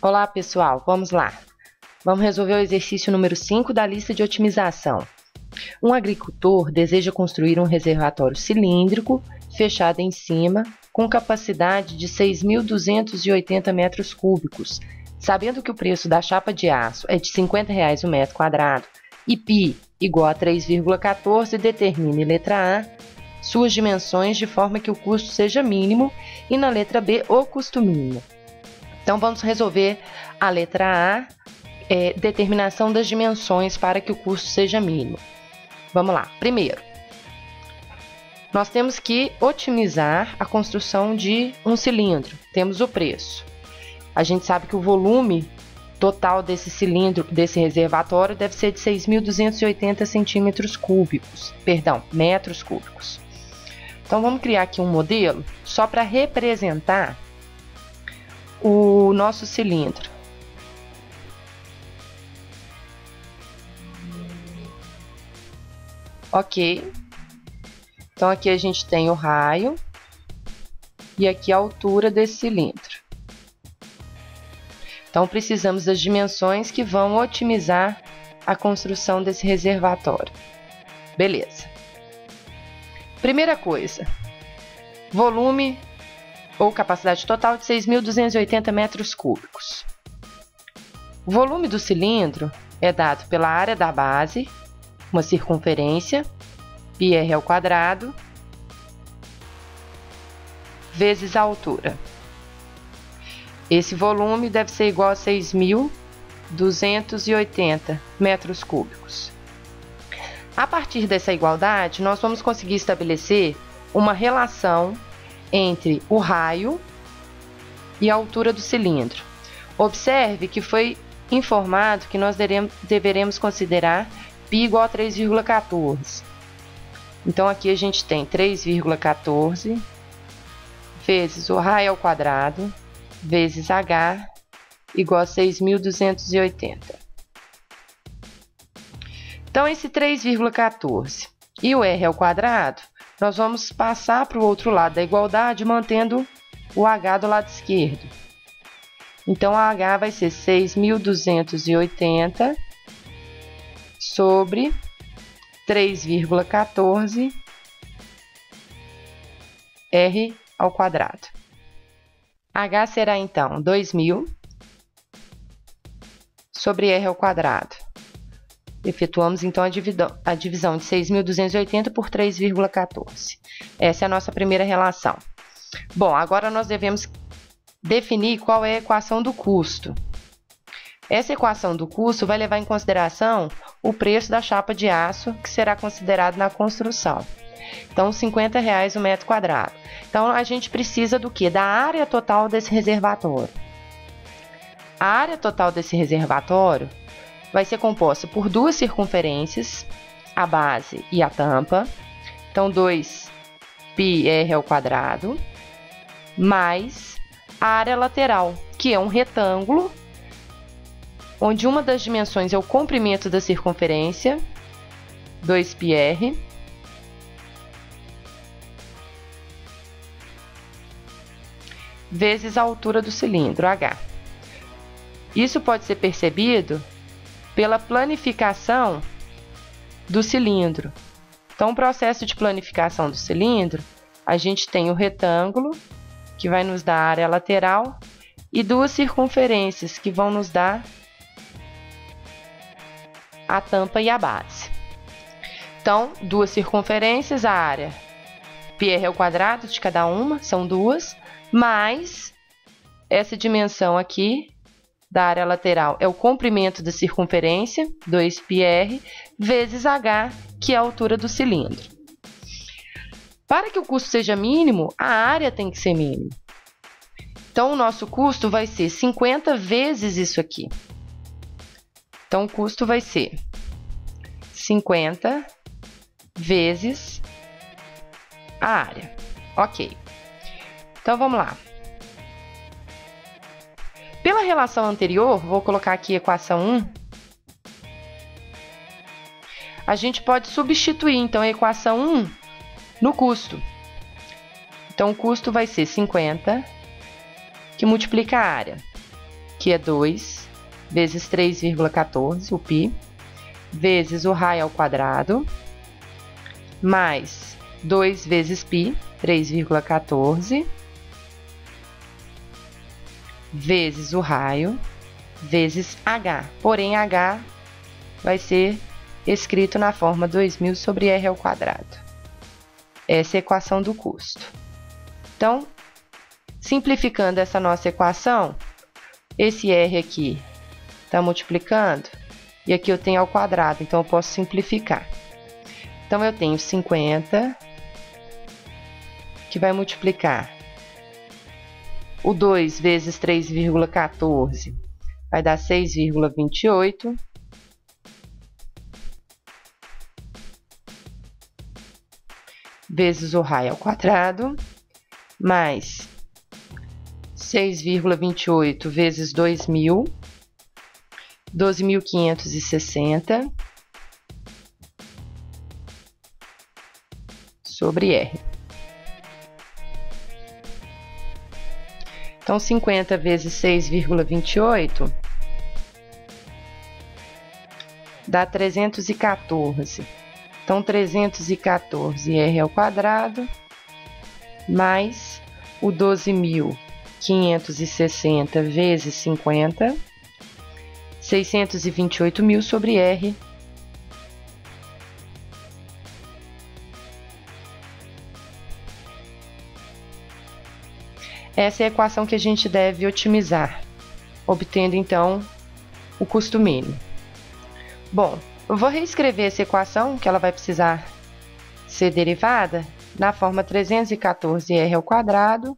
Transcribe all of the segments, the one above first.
Olá, pessoal, vamos lá. Vamos resolver o exercício número 5 da lista de otimização. Um agricultor deseja construir um reservatório cilíndrico, fechado em cima, com capacidade de 6.280 metros cúbicos. Sabendo que o preço da chapa de aço é de R$ 50,00 o metro quadrado e π igual a 3,14, determine, letra A, suas dimensões de forma que o custo seja mínimo e na letra B, o custo mínimo. Então, vamos resolver a letra A, determinação das dimensões para que o custo seja mínimo. Vamos lá. Primeiro, nós temos que otimizar a construção de um cilindro. Temos o preço. A gente sabe que o volume total desse cilindro, desse reservatório, deve ser de 6.280 centímetros cúbicos, metros cúbicos. Então, vamos criar aqui um modelo só para representar o nosso cilindro. Ok. Então, aqui a gente tem o raio e aqui a altura desse cilindro. Então, precisamos das dimensões que vão otimizar a construção desse reservatório. Beleza. Primeira coisa, volume ou capacidade total de 6.280 metros cúbicos. O volume do cilindro é dado pela área da base, uma circunferência, πr ao quadrado, vezes a altura. Esse volume deve ser igual a 6.280 metros cúbicos. A partir dessa igualdade, nós vamos conseguir estabelecer uma relação entre o raio e a altura do cilindro. Observe que foi informado que nós deveremos considerar π igual a 3,14. Então, aqui a gente tem 3,14 vezes o raio ao quadrado vezes h igual a 6.280. Então, esse 3,14 e o r ao quadrado, nós vamos passar para o outro lado da igualdade, mantendo o h do lado esquerdo. Então, a h vai ser 6.280 sobre 3,14 r ao quadrado. H será, então, 2.000 sobre r ao quadrado. Efetuamos, então, a divisão de 6.280 por 3,14. Essa é a nossa primeira relação. Bom, agora nós devemos definir qual é a equação do custo. Essa equação do custo vai levar em consideração o preço da chapa de aço que será considerado na construção. Então, R$ 50,00 o metro quadrado. Então, a gente precisa do quê? Da área total desse reservatório. A área total desse reservatório vai ser composta por duas circunferências, a base e a tampa. Então, 2πr ao quadrado, mais a área lateral, que é um retângulo, onde uma das dimensões é o comprimento da circunferência, 2πr, vezes a altura do cilindro, h. Isso pode ser percebido pela planificação do cilindro. Então, o processo de planificação do cilindro, a gente tem o retângulo, que vai nos dar a área lateral, e duas circunferências, que vão nos dar a tampa e a base. Então, duas circunferências, a área πr ao quadrado de cada uma, são duas, mais essa dimensão aqui da área lateral é o comprimento da circunferência, 2πr, vezes h, que é a altura do cilindro. Para que o custo seja mínimo, a área tem que ser mínima. Então, o nosso custo vai ser 50 vezes isso aqui. Então, o custo vai ser 50 vezes a área. Ok. Então, vamos lá. Pela relação anterior, vou colocar aqui a equação 1. A gente pode substituir, então, a equação 1 no custo. Então, o custo vai ser 50, que multiplica a área. que é 2, vezes 3,14, o π, vezes o raio ao quadrado, mais 2 vezes π, 3,14, vezes o raio, vezes h. Porém, h vai ser escrito na forma 2.000 sobre r ao quadrado. Essa é a equação do custo. Então, simplificando essa nossa equação, esse r aqui está multiplicando, e aqui eu tenho ao quadrado, então eu posso simplificar. Então, eu tenho 50, que vai multiplicar o 2 vezes 3,14, vai dar 6,28. Vezes o raio ao quadrado, mais 6,28 vezes 2.000, 12.560, sobre R. Então, 50 vezes 6,28 dá 314. Então, 314 r ao quadrado, mais o 12.560 vezes 50, 628.000 sobre R. Essa é a equação que a gente deve otimizar, obtendo, então, o custo mínimo. Bom, eu vou reescrever essa equação, que ela vai precisar ser derivada, na forma 314r ao quadrado,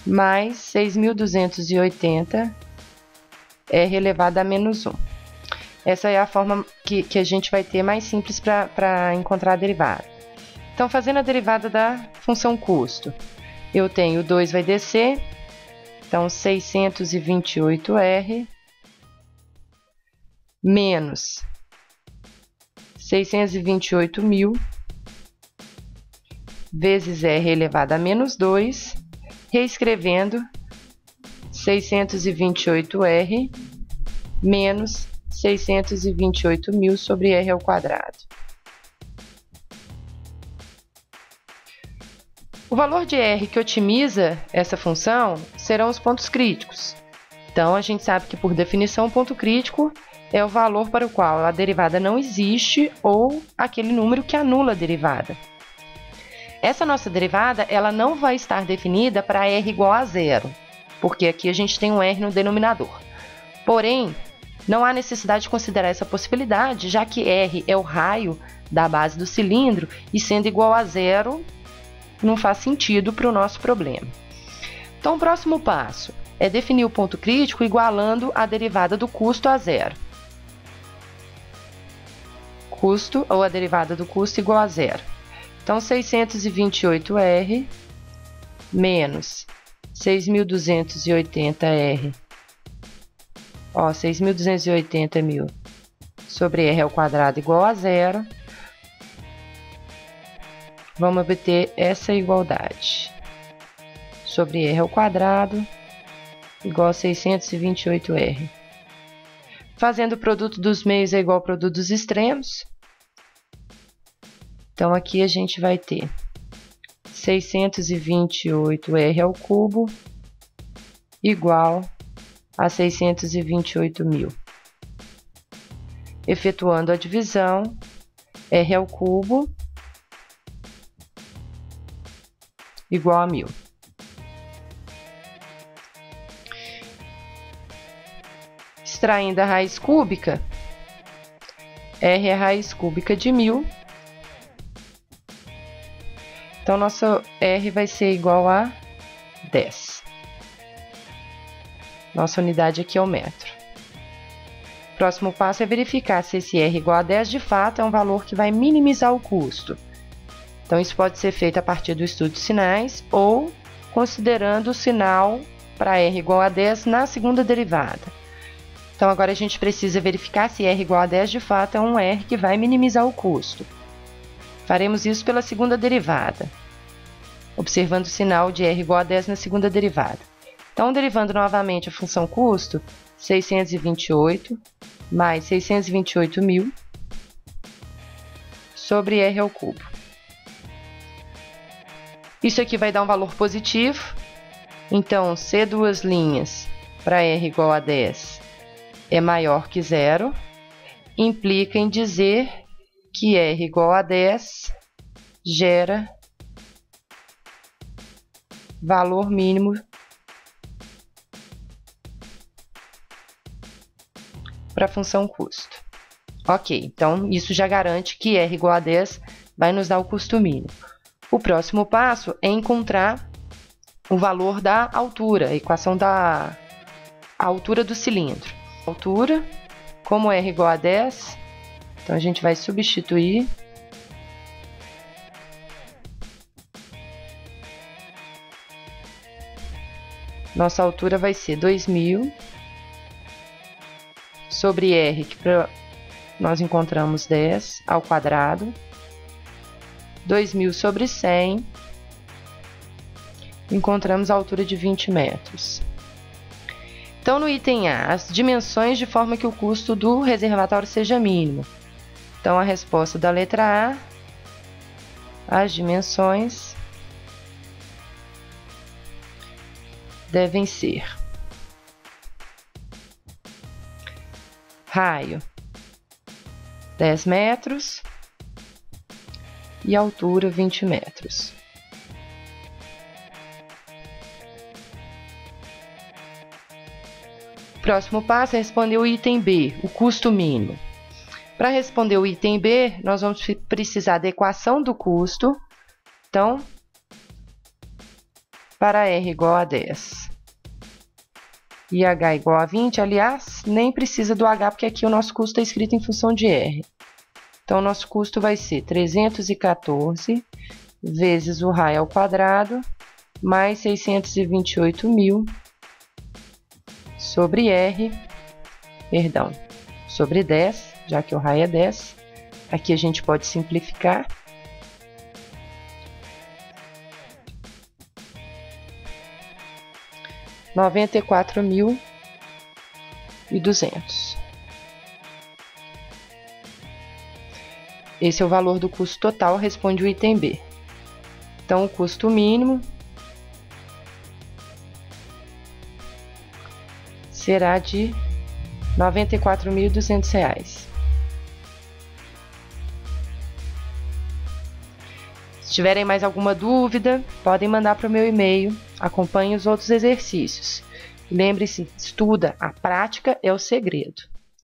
mais 6.280r elevado a menos 1. Essa é a forma que a gente vai ter mais simples para encontrar a derivada. Então, fazendo a derivada da função custo, eu tenho 2 vai descer, então 628r menos 628.000 vezes r elevado a menos 2, reescrevendo 628r menos 628.000 sobre r ao quadrado. O valor de r que otimiza essa função serão os pontos críticos. Então, a gente sabe que, por definição, o ponto crítico é o valor para o qual a derivada não existe ou aquele número que anula a derivada. Essa nossa derivada ela não vai estar definida para r igual a zero, porque aqui a gente tem um r no denominador. Porém, não há necessidade de considerar essa possibilidade, já que r é o raio da base do cilindro e, sendo igual a zero, não faz sentido para o nosso problema. Então, o próximo passo é definir o ponto crítico igualando a derivada do custo a zero. Custo ou a derivada do custo igual a zero. Então, 628r menos 6.280r, 6.280.000 sobre r ao quadrado igual a zero. Vamos obter essa igualdade. Sobre r ao quadrado igual a 628r. Fazendo o produto dos meios é igual ao produto dos extremos. Então, aqui a gente vai ter 628r ao cubo igual a 628.000. Efetuando a divisão, r ao cubo igual a 1.000. Extraindo a raiz cúbica, r é a raiz cúbica de 1.000. Então, nosso r vai ser igual a 10. Nossa unidade aqui é o metro. Próximo passo é verificar se esse r igual a 10 de fato é um valor que vai minimizar o custo. Então, isso pode ser feito a partir do estudo de sinais ou considerando o sinal para r igual a 10 na segunda derivada. Então, agora a gente precisa verificar se r igual a 10 de fato é um r que vai minimizar o custo. Faremos isso pela segunda derivada, observando o sinal de r igual a 10 na segunda derivada. Então, derivando novamente a função custo, 628 mais 628.000 sobre R ao cubo. Isso aqui vai dar um valor positivo, então C duas linhas para R igual a 10 é maior que zero, implica em dizer que R igual a 10 gera valor mínimo para a função custo. Ok, então isso já garante que R igual a 10 vai nos dar o custo mínimo. O próximo passo é encontrar o valor da altura, a equação da altura do cilindro. Altura, como R igual a 10, então a gente vai substituir. Nossa altura vai ser 2000 sobre R, que nós encontramos 10 ao quadrado, 2000 sobre 100, encontramos a altura de 20 metros. Então, no item A, as dimensões de forma que o custo do reservatório seja mínimo. Então, a resposta da letra A, as dimensões devem ser raio 10 metros e altura 20 metros. O próximo passo é responder o item B, o custo mínimo. Para responder o item B, nós vamos precisar da equação do custo. Então, para R igual a 10 e H igual a 20, aliás, nem precisa do H, porque aqui o nosso custo está escrito em função de R. Então, o nosso custo vai ser 314 vezes o raio ao quadrado, mais 628.000 sobre R, sobre 10, já que o raio é 10. Aqui a gente pode simplificar. R$ 94.200. Esse é o valor do custo total, responde o item B. Então, o custo mínimo será de R$ 94.200. Se tiverem mais alguma dúvida, podem mandar para o meu e-mail. Acompanhe os outros exercícios. Lembre-se, estuda, a prática é o segredo.